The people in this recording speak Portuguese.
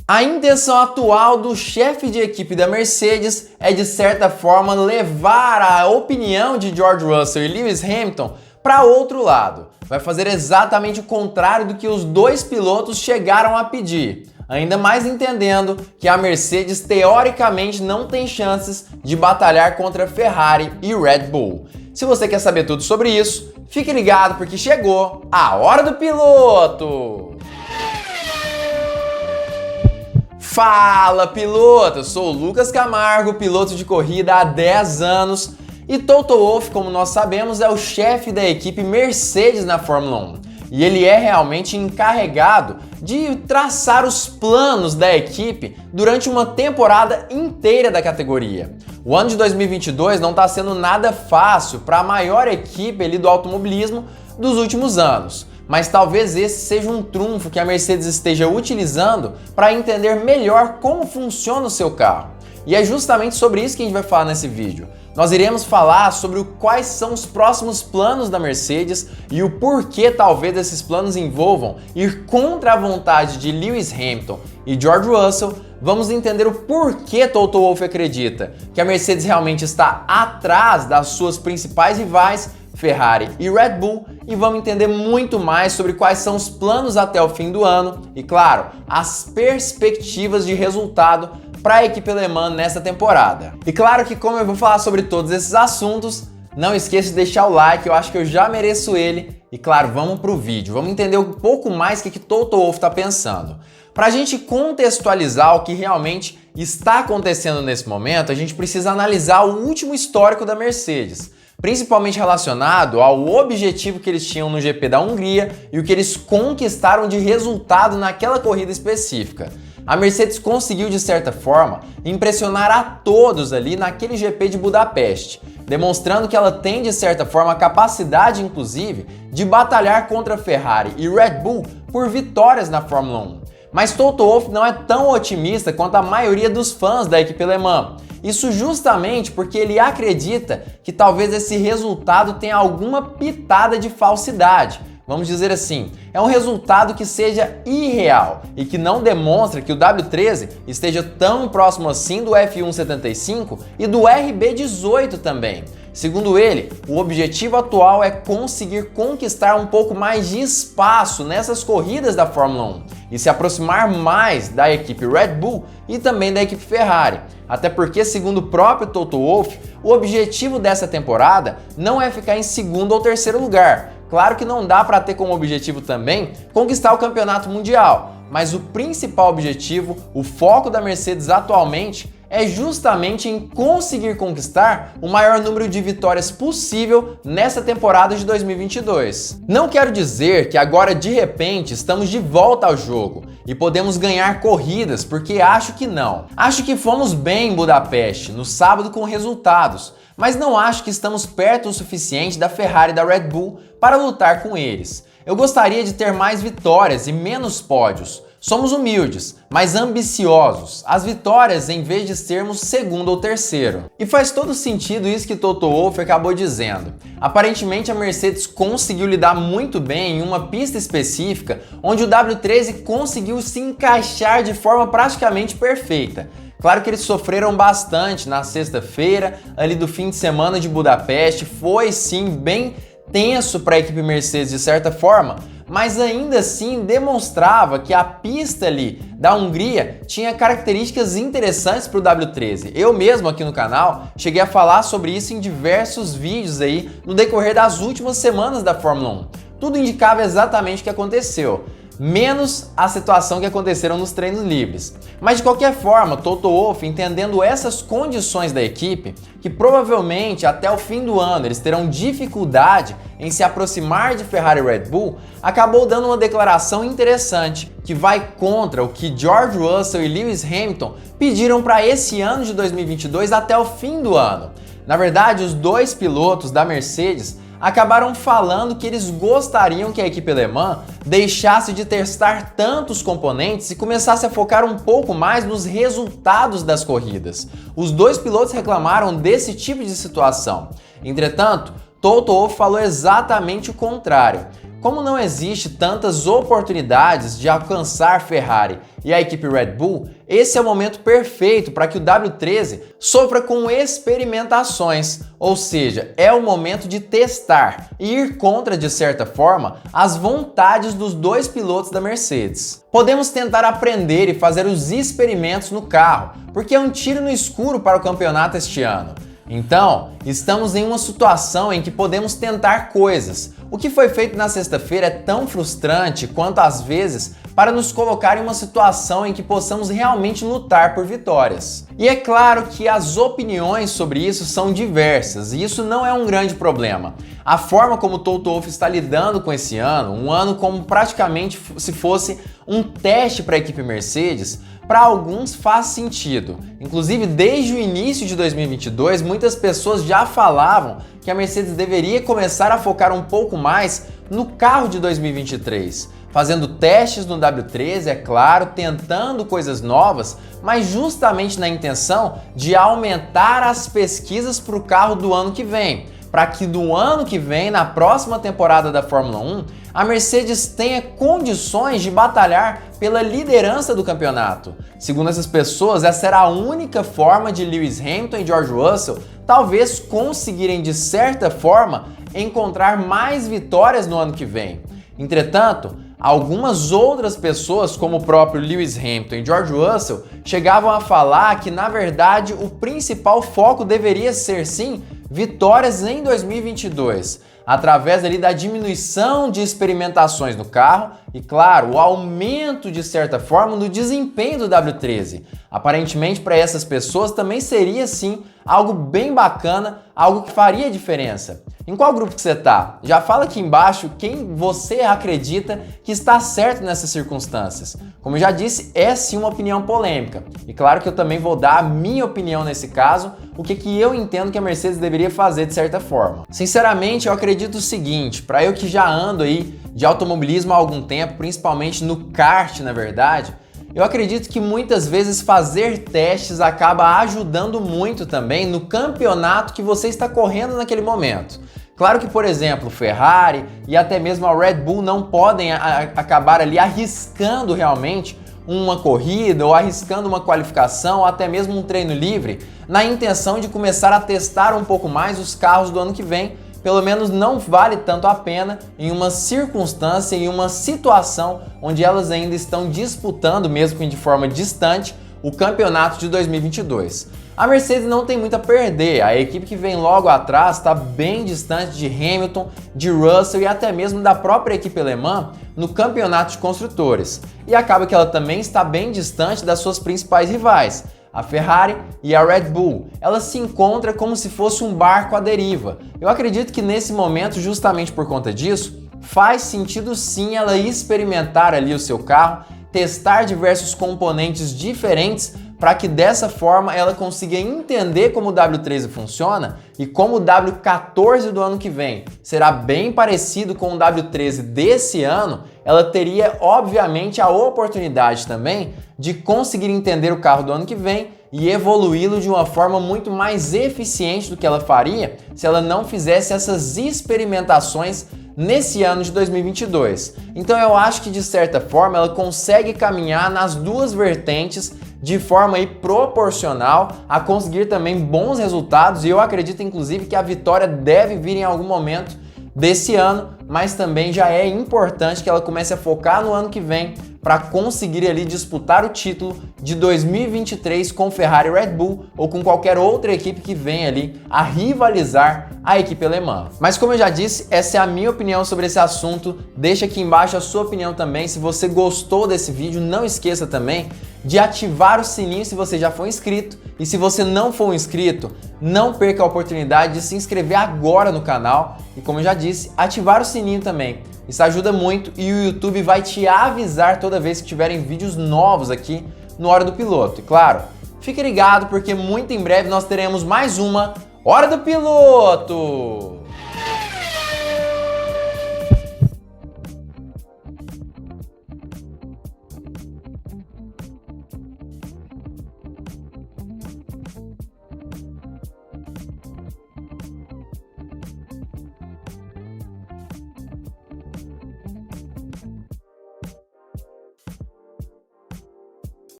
A intenção atual do chefe de equipe da Mercedes é, de certa forma, levar a opinião de George Russell e Lewis Hamilton para outro lado. Vai fazer exatamente o contrário do que os dois pilotos chegaram a pedir. Ainda mais entendendo que a Mercedes teoricamente não tem chances de batalhar contra Ferrari e Red Bull. Se você quer saber tudo sobre isso, fique ligado porque chegou a hora do piloto! Fala, piloto! Eu sou o Lucas Camargo, piloto de corrida há 10 anos e Toto Wolff, como nós sabemos, é o chefe da equipe Mercedes na Fórmula 1. E ele é realmente encarregado de traçar os planos da equipe durante uma temporada inteira da categoria. O ano de 2022 não está sendo nada fácil para a maior equipe ali do automobilismo dos últimos anos, mas talvez esse seja um trunfo que a Mercedes esteja utilizando para entender melhor como funciona o seu carro. E é justamente sobre isso que a gente vai falar nesse vídeo. Nós iremos falar sobre quais são os próximos planos da Mercedes e o porquê talvez esses planos envolvam ir contra a vontade de Lewis Hamilton e George Russell. Vamos entender o porquê Toto Wolff acredita que a Mercedes realmente está atrás das suas principais rivais, Ferrari e Red Bull, e vamos entender muito mais sobre quais são os planos até o fim do ano e, claro, as perspectivas de resultado para a equipe alemã nessa temporada. E claro que, como eu vou falar sobre todos esses assuntos, não esqueça de deixar o like, eu acho que eu já mereço ele. E claro, vamos pro vídeo, vamos entender um pouco mais o que Toto Wolff está pensando. Para a gente contextualizar o que realmente está acontecendo nesse momento, a gente precisa analisar o último histórico da Mercedes, principalmente relacionado ao objetivo que eles tinham no GP da Hungria e o que eles conquistaram de resultado naquela corrida específica. A Mercedes conseguiu, de certa forma, impressionar a todos ali naquele GP de Budapeste, demonstrando que ela tem, de certa forma, a capacidade, inclusive, de batalhar contra Ferrari e Red Bull por vitórias na Fórmula 1. Mas Toto Wolff não é tão otimista quanto a maioria dos fãs da equipe alemã. Isso justamente porque ele acredita que talvez esse resultado tenha alguma pitada de falsidade. Vamos dizer assim, é um resultado que seja irreal e que não demonstra que o W13 esteja tão próximo assim do F175 e do RB18 também. Segundo ele, o objetivo atual é conseguir conquistar um pouco mais de espaço nessas corridas da Fórmula 1 e se aproximar mais da equipe Red Bull e também da equipe Ferrari. Até porque, segundo o próprio Toto Wolff, o objetivo dessa temporada não é ficar em segundo ou terceiro lugar. Claro que não dá para ter como objetivo também conquistar o campeonato mundial, mas o principal objetivo, o foco da Mercedes atualmente é justamente em conseguir conquistar o maior número de vitórias possível nessa temporada de 2022. Não quero dizer que agora de repente estamos de volta ao jogo e podemos ganhar corridas, porque acho que não. Acho que fomos bem em Budapeste no sábado com resultados, mas não acho que estamos perto o suficiente da Ferrari e da Red Bull para lutar com eles. Eu gostaria de ter mais vitórias e menos pódios. Somos humildes, mas ambiciosos. As vitórias em vez de sermos segundo ou terceiro. E faz todo sentido isso que Toto Wolff acabou dizendo. Aparentemente a Mercedes conseguiu lidar muito bem em uma pista específica onde o W13 conseguiu se encaixar de forma praticamente perfeita. Claro que eles sofreram bastante na sexta-feira, ali do fim de semana de Budapeste, foi sim bem tenso para a equipe Mercedes de certa forma, mas ainda assim demonstrava que a pista ali da Hungria tinha características interessantes para o W13. Eu mesmo aqui no canal cheguei a falar sobre isso em diversos vídeos aí no decorrer das últimas semanas da Fórmula 1. Tudo indicava exatamente o que aconteceu, menos a situação que aconteceram nos treinos livres. Mas de qualquer forma, Toto Wolff, entendendo essas condições da equipe, que provavelmente até o fim do ano eles terão dificuldade em se aproximar de Ferrari e Red Bull, acabou dando uma declaração interessante que vai contra o que George Russell e Lewis Hamilton pediram para esse ano de 2022 até o fim do ano. Na verdade, os dois pilotos da Mercedes acabaram falando que eles gostariam que a equipe alemã deixasse de testar tantos componentes e começasse a focar um pouco mais nos resultados das corridas. Os dois pilotos reclamaram desse tipo de situação. Entretanto, Toto Wolff falou exatamente o contrário. Como não existe tantas oportunidades de alcançar Ferrari e a equipe Red Bull, esse é o momento perfeito para que o W13 sofra com experimentações, ou seja, é o momento de testar e ir contra, de certa forma, as vontades dos dois pilotos da Mercedes. Podemos tentar aprender e fazer os experimentos no carro, porque é um tiro no escuro para o campeonato este ano. Então, estamos em uma situação em que podemos tentar coisas. O que foi feito na sexta-feira é tão frustrante quanto às vezes para nos colocar em uma situação em que possamos realmente lutar por vitórias. E é claro que as opiniões sobre isso são diversas, e isso não é um grande problema. A forma como o Toto Wolff está lidando com esse ano, um ano como praticamente se fosse um teste para a equipe Mercedes, para alguns faz sentido. Inclusive, desde o início de 2022, muitas pessoas já falavam que a Mercedes deveria começar a focar um pouco mais no carro de 2023, fazendo testes no W13, é claro, tentando coisas novas, mas justamente na intenção de aumentar as pesquisas para o carro do ano que vem, para que do ano que vem, na próxima temporada da Fórmula 1, a Mercedes tenha condições de batalhar pela liderança do campeonato. Segundo essas pessoas, essa era a única forma de Lewis Hamilton e George Russell talvez conseguirem, de certa forma, encontrar mais vitórias no ano que vem. Entretanto, algumas outras pessoas, como o próprio Lewis Hamilton e George Russell, chegavam a falar que, na verdade, o principal foco deveria ser, sim, vitórias em 2022, através ali da diminuição de experimentações no carro e, claro, o aumento, de certa forma, do desempenho do W13. Aparentemente, para essas pessoas também seria, sim, algo bem bacana, algo que faria diferença. Em qual grupo que você está? Já fala aqui embaixo quem você acredita que está certo nessas circunstâncias. Como eu já disse, é sim uma opinião polêmica. E claro que eu também vou dar a minha opinião nesse caso, o que eu entendo que a Mercedes deveria fazer de certa forma. Sinceramente, eu acredito o seguinte, para eu que já ando aí de automobilismo há algum tempo, principalmente no kart, na verdade, eu acredito que muitas vezes fazer testes acaba ajudando muito também no campeonato que você está correndo naquele momento. Claro que, por exemplo, Ferrari e até mesmo a Red Bull não podem acabar ali arriscando realmente uma corrida ou arriscando uma qualificação ou até mesmo um treino livre na intenção de começar a testar um pouco mais os carros do ano que vem. Pelo menos não vale tanto a pena em uma circunstância, em uma situação onde elas ainda estão disputando, mesmo que de forma distante, o campeonato de 2022. A Mercedes não tem muito a perder, a equipe que vem logo atrás está bem distante de Hamilton, de Russell e até mesmo da própria equipe alemã no campeonato de construtores. E acaba que ela também está bem distante das suas principais rivais, a Ferrari e a Red Bull. Ela se encontra como se fosse um barco à deriva. Eu acredito que nesse momento, justamente por conta disso, faz sentido sim ela experimentar ali o seu carro, testar diversos componentes diferentes para que dessa forma ela consiga entender como o W13 funciona e como o W14 do ano que vem será bem parecido com o W13 desse ano, ela teria obviamente a oportunidade também de conseguir entender o carro do ano que vem e evoluí-lo de uma forma muito mais eficiente do que ela faria se ela não fizesse essas experimentações nesse ano de 2022. Então eu acho que de certa forma ela consegue caminhar nas duas vertentes de forma aí proporcional a conseguir também bons resultados e eu acredito inclusive que a vitória deve vir em algum momento desse ano, mas também já é importante que ela comece a focar no ano que vem para conseguir ali disputar o título de 2023 com Ferrari e Red Bull ou com qualquer outra equipe que venha ali a rivalizar a equipe alemã. Mas como eu já disse, essa é a minha opinião sobre esse assunto. Deixa aqui embaixo a sua opinião também. Se você gostou desse vídeo, não esqueça também de ativar o sininho se você já for inscrito. E se você não for inscrito, não perca a oportunidade de se inscrever agora no canal. E como eu já disse, ativar o sininho também. Isso ajuda muito e o YouTube vai te avisar toda vez que tiverem vídeos novos aqui no Hora do Piloto. E claro, fique ligado porque muito em breve nós teremos mais uma Hora do Piloto!